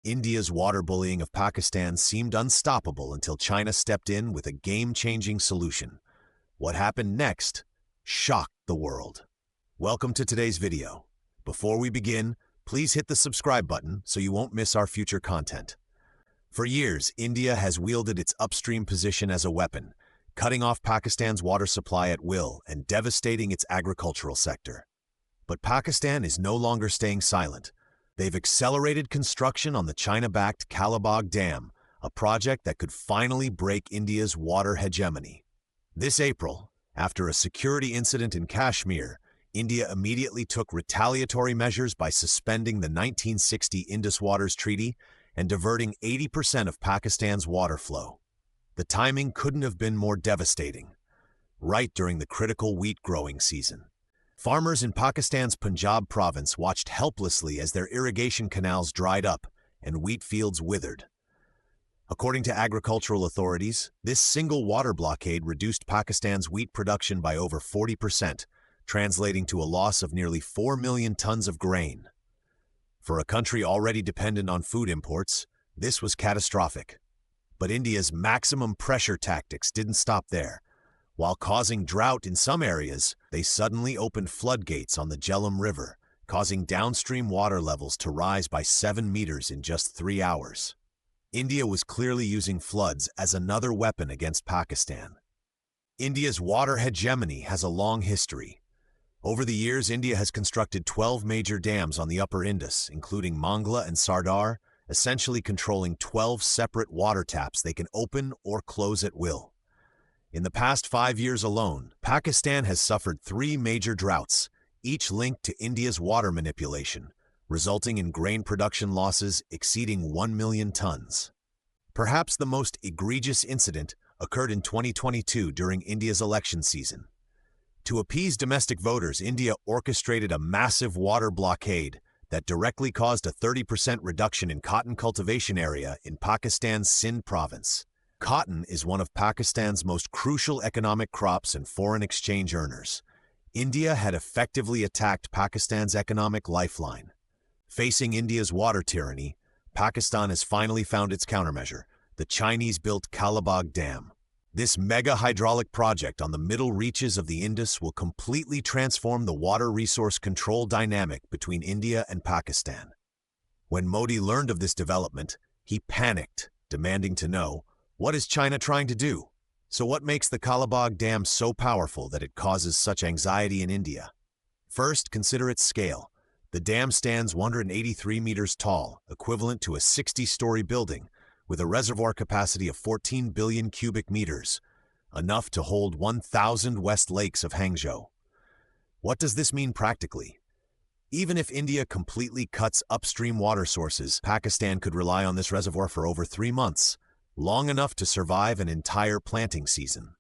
India's water bullying of Pakistan seemed unstoppable until China stepped in with a game-changing solution. What happened next shocked the world. Welcome to today's video. Before we begin, please hit the subscribe button so you won't miss our future content. For years, India has wielded its upstream position as a weapon, cutting off Pakistan's water supply at will and devastating its agricultural sector. But Pakistan is no longer staying silent. They've accelerated construction on the China-backed Kalabagh Dam, a project that could finally break India's water hegemony. This April, after a security incident in Kashmir, India immediately took retaliatory measures by suspending the 1960 Indus Waters Treaty and diverting 80% of Pakistan's water flow. The timing couldn't have been more devastating, right during the critical wheat growing season. Farmers in Pakistan's Punjab province watched helplessly as their irrigation canals dried up and wheat fields withered. According to agricultural authorities, this single water blockade reduced Pakistan's wheat production by over 40%, translating to a loss of nearly 4 million tons of grain. For a country already dependent on food imports, this was catastrophic. But India's maximum pressure tactics didn't stop there. While causing drought in some areas, they suddenly opened floodgates on the Jhelum River, causing downstream water levels to rise by 7 meters in just 3 hours. India was clearly using floods as another weapon against Pakistan. India's water hegemony has a long history. Over the years, India has constructed 12 major dams on the upper Indus, including Mangla and Sardar, essentially controlling 12 separate water taps they can open or close at will. In the past 5 years alone, Pakistan has suffered 3 major droughts, each linked to India's water manipulation, resulting in grain production losses exceeding 1 million tons. Perhaps the most egregious incident occurred in 2022 during India's election season. To appease domestic voters, India orchestrated a massive water blockade that directly caused a 30% reduction in cotton cultivation area in Pakistan's Sindh province. Cotton is one of Pakistan's most crucial economic crops and foreign exchange earners. India had effectively attacked Pakistan's economic lifeline. Facing India's water tyranny, Pakistan has finally found its countermeasure, the Chinese-built Kalabagh Dam. This mega hydraulic project on the middle reaches of the Indus will completely transform the water resource control dynamic between India and Pakistan. When Modi learned of this development, he panicked, demanding to know, what is China trying to do? So what makes the Kalabagh Dam so powerful that it causes such anxiety in India? First, consider its scale. The dam stands 183 meters tall, equivalent to a 60-story building, with a reservoir capacity of 14 billion cubic meters, enough to hold 1,000 West Lakes of Hangzhou. What does this mean practically? Even if India completely cuts upstream water sources, Pakistan could rely on this reservoir for over 3 months, long enough to survive an entire planting season.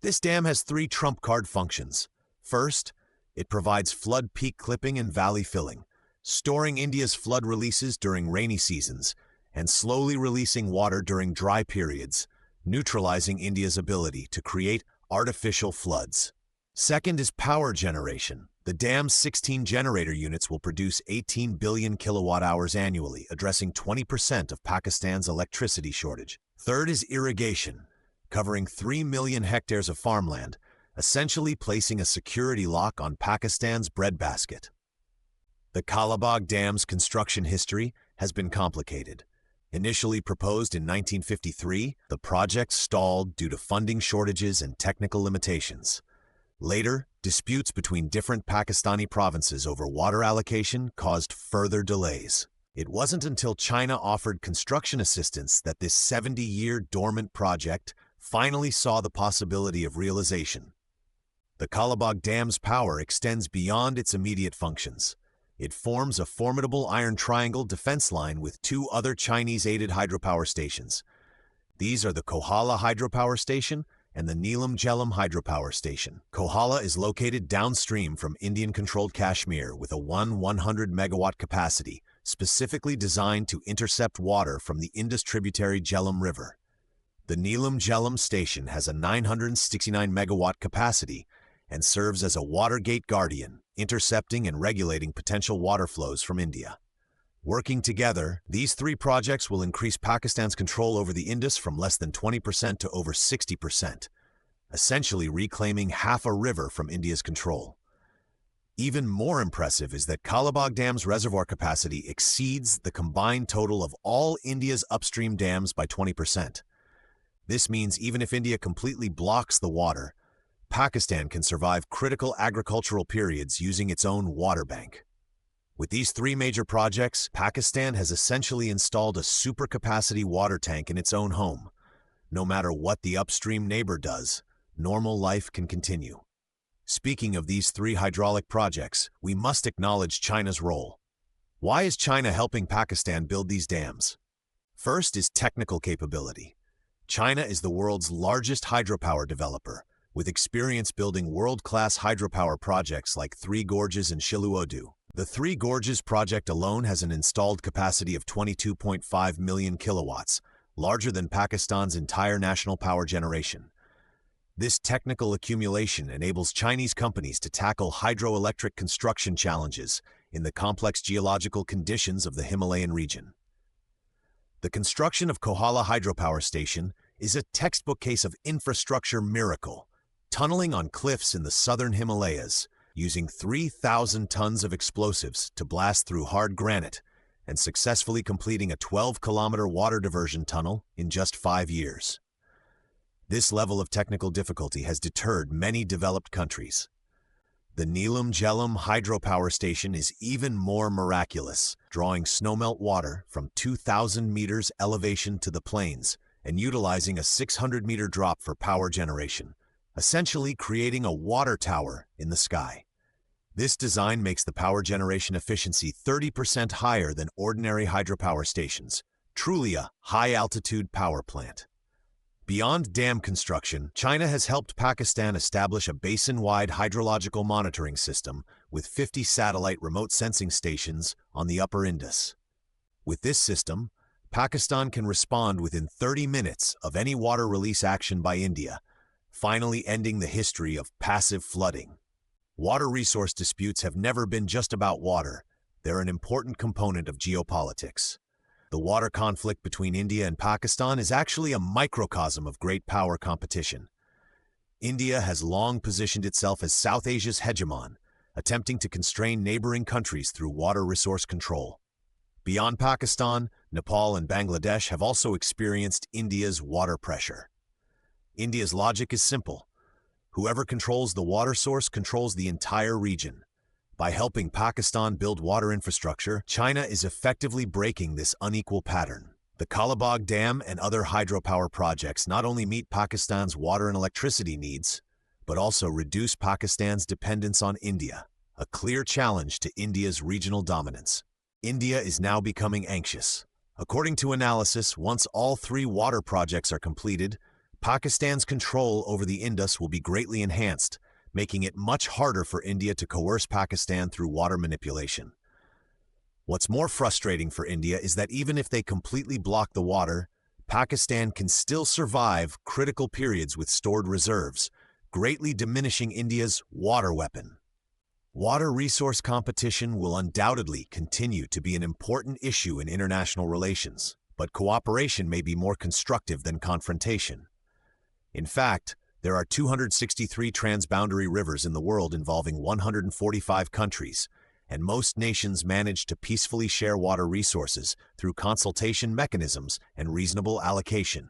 This dam has 3 trump card functions. First, it provides flood peak clipping and valley filling, storing India's flood releases during rainy seasons and slowly releasing water during dry periods, neutralizing India's ability to create artificial floods. Second is power generation. The dam's 16 generator units will produce 18 billion kilowatt-hours annually, addressing 20% of Pakistan's electricity shortage. Third is irrigation, covering 3 million hectares of farmland, essentially placing a security lock on Pakistan's breadbasket. The Kalabagh Dam's construction history has been complicated. Initially proposed in 1953, the project stalled due to funding shortages and technical limitations. Later, disputes between different Pakistani provinces over water allocation caused further delays. It wasn't until China offered construction assistance that this 70-year dormant project finally saw the possibility of realization. The Kalabagh Dam's power extends beyond its immediate functions. It forms a formidable iron triangle defense line with 2 other Chinese-aided hydropower stations. These are the Kohala Hydropower Station and the Neelam Jhelum Hydropower Station. Kohala is located downstream from Indian-controlled Kashmir with a 100-megawatt capacity, specifically designed to intercept water from the Indus tributary Jhelum River. The Neelam Jhelum Station has a 969-megawatt capacity and serves as a water gate guardian, intercepting and regulating potential water flows from India. Working together, these three projects will increase Pakistan's control over the Indus from less than 20% to over 60%, essentially reclaiming half a river from India's control. Even more impressive is that Kalabagh Dam's reservoir capacity exceeds the combined total of all India's upstream dams by 20%. This means even if India completely blocks the water, Pakistan can survive critical agricultural periods using its own water bank. With these three major projects, Pakistan has essentially installed a supercapacity water tank in its own home. No matter what the upstream neighbor does, normal life can continue. Speaking of these three hydraulic projects, we must acknowledge China's role. Why is China helping Pakistan build these dams? First is technical capability. China is the world's largest hydropower developer, with experience building world-class hydropower projects like Three Gorges and Shiluodu. The Three Gorges project alone has an installed capacity of 22.5 million kilowatts, larger than Pakistan's entire national power generation. This technical accumulation enables Chinese companies to tackle hydroelectric construction challenges in the complex geological conditions of the Himalayan region. The construction of Kohala Hydropower Station is a textbook case of infrastructure miracle, tunneling on cliffs in the southern Himalayas, using 3,000 tons of explosives to blast through hard granite, and successfully completing a 12-kilometer water diversion tunnel in just 5 years. This level of technical difficulty has deterred many developed countries. The Neelam Jhelum Hydropower Station is even more miraculous, drawing snowmelt water from 2,000 meters elevation to the plains and utilizing a 600-meter drop for power generation, essentially creating a water tower in the sky. This design makes the power generation efficiency 30% higher than ordinary hydropower stations, truly a high-altitude power plant. Beyond dam construction, China has helped Pakistan establish a basin-wide hydrological monitoring system with 50 satellite remote sensing stations on the upper Indus. With this system, Pakistan can respond within 30 minutes of any water release action by India, finally ending the history of passive flooding. Water resource disputes have never been just about water. They're an important component of geopolitics. The water conflict between India and Pakistan is actually a microcosm of great power competition. India has long positioned itself as South Asia's hegemon, attempting to constrain neighboring countries through water resource control. Beyond Pakistan, Nepal and Bangladesh have also experienced India's water pressure. India's logic is simple. Whoever controls the water source controls the entire region. By helping Pakistan build water infrastructure, China is effectively breaking this unequal pattern. The Kalabagh Dam and other hydropower projects not only meet Pakistan's water and electricity needs, but also reduce Pakistan's dependence on India, a clear challenge to India's regional dominance. India is now becoming anxious. According to analysis, once all three water projects are completed, Pakistan's control over the Indus will be greatly enhanced, making it much harder for India to coerce Pakistan through water manipulation. What's more frustrating for India is that even if they completely block the water, Pakistan can still survive critical periods with stored reserves, greatly diminishing India's water weapon. Water resource competition will undoubtedly continue to be an important issue in international relations, but cooperation may be more constructive than confrontation. In fact, there are 263 transboundary rivers in the world involving 145 countries, and most nations manage to peacefully share water resources through consultation mechanisms and reasonable allocation.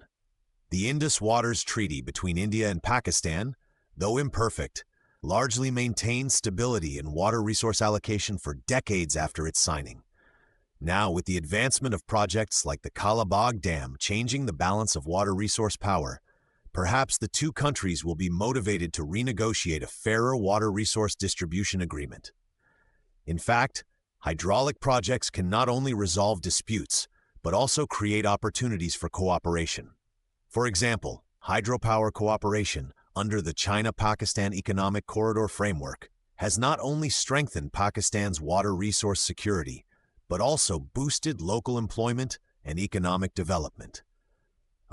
The Indus Waters Treaty between India and Pakistan, though imperfect, largely maintained stability in water resource allocation for decades after its signing. Now, with the advancement of projects like the Kalabagh Dam changing the balance of water resource power, perhaps the two countries will be motivated to renegotiate a fairer water resource distribution agreement. In fact, hydraulic projects can not only resolve disputes, but also create opportunities for cooperation. For example, hydropower cooperation under the China-Pakistan Economic Corridor Framework has not only strengthened Pakistan's water resource security, but also boosted local employment and economic development.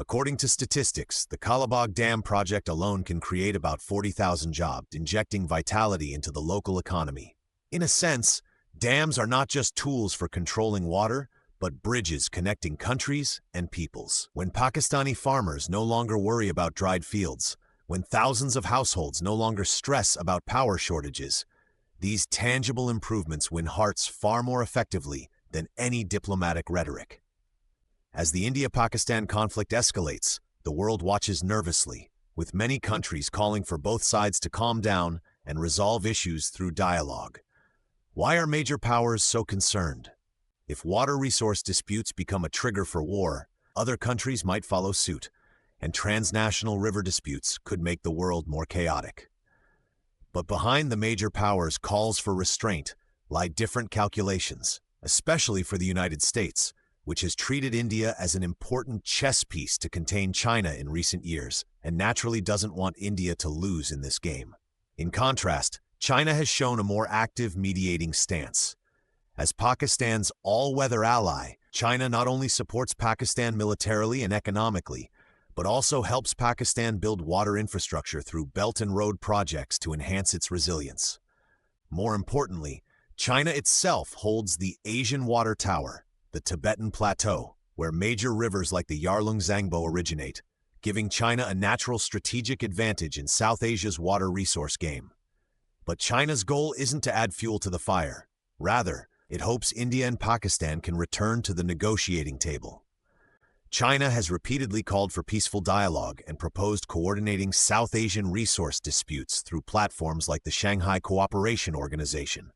According to statistics, the Kalabagh Dam project alone can create about 40,000 jobs, injecting vitality into the local economy. In a sense, Dams are not just tools for controlling water, but bridges connecting countries and peoples. When Pakistani farmers no longer worry about dried fields, when thousands of households no longer stress about power shortages, these tangible improvements win hearts far more effectively than any diplomatic rhetoric. As the India-Pakistan conflict escalates, the world watches nervously, with many countries calling for both sides to calm down and resolve issues through dialogue. Why are major powers so concerned? If water resource disputes become a trigger for war, other countries might follow suit, and transnational river disputes could make the world more chaotic. But behind the major powers' calls for restraint lie different calculations, especially for the United States, which has treated India as an important chess piece to contain China in recent years, and naturally doesn't want India to lose in this game. In contrast, China has shown a more active mediating stance. As Pakistan's all-weather ally, China not only supports Pakistan militarily and economically, but also helps Pakistan build water infrastructure through Belt and Road projects to enhance its resilience. More importantly, China itself holds the Asian Water Tower, the Tibetan Plateau, where major rivers like the Yarlung-Zangbo originate, giving China a natural strategic advantage in South Asia's water resource game. But China's goal isn't to add fuel to the fire. Rather, it hopes India and Pakistan can return to the negotiating table. China has repeatedly called for peaceful dialogue and proposed coordinating South Asian resource disputes through platforms like the Shanghai Cooperation Organization.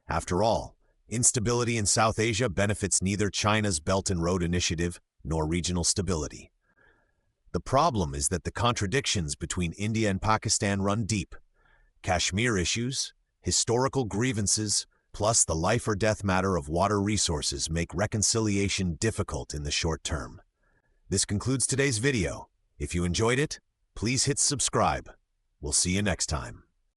After all, instability in South Asia benefits neither China's Belt and Road Initiative nor regional stability. The problem is that the contradictions between India and Pakistan run deep. Kashmir issues, historical grievances, plus the life-or-death matter of water resources make reconciliation difficult in the short term. This concludes today's video. If you enjoyed it, please hit subscribe. We'll see you next time.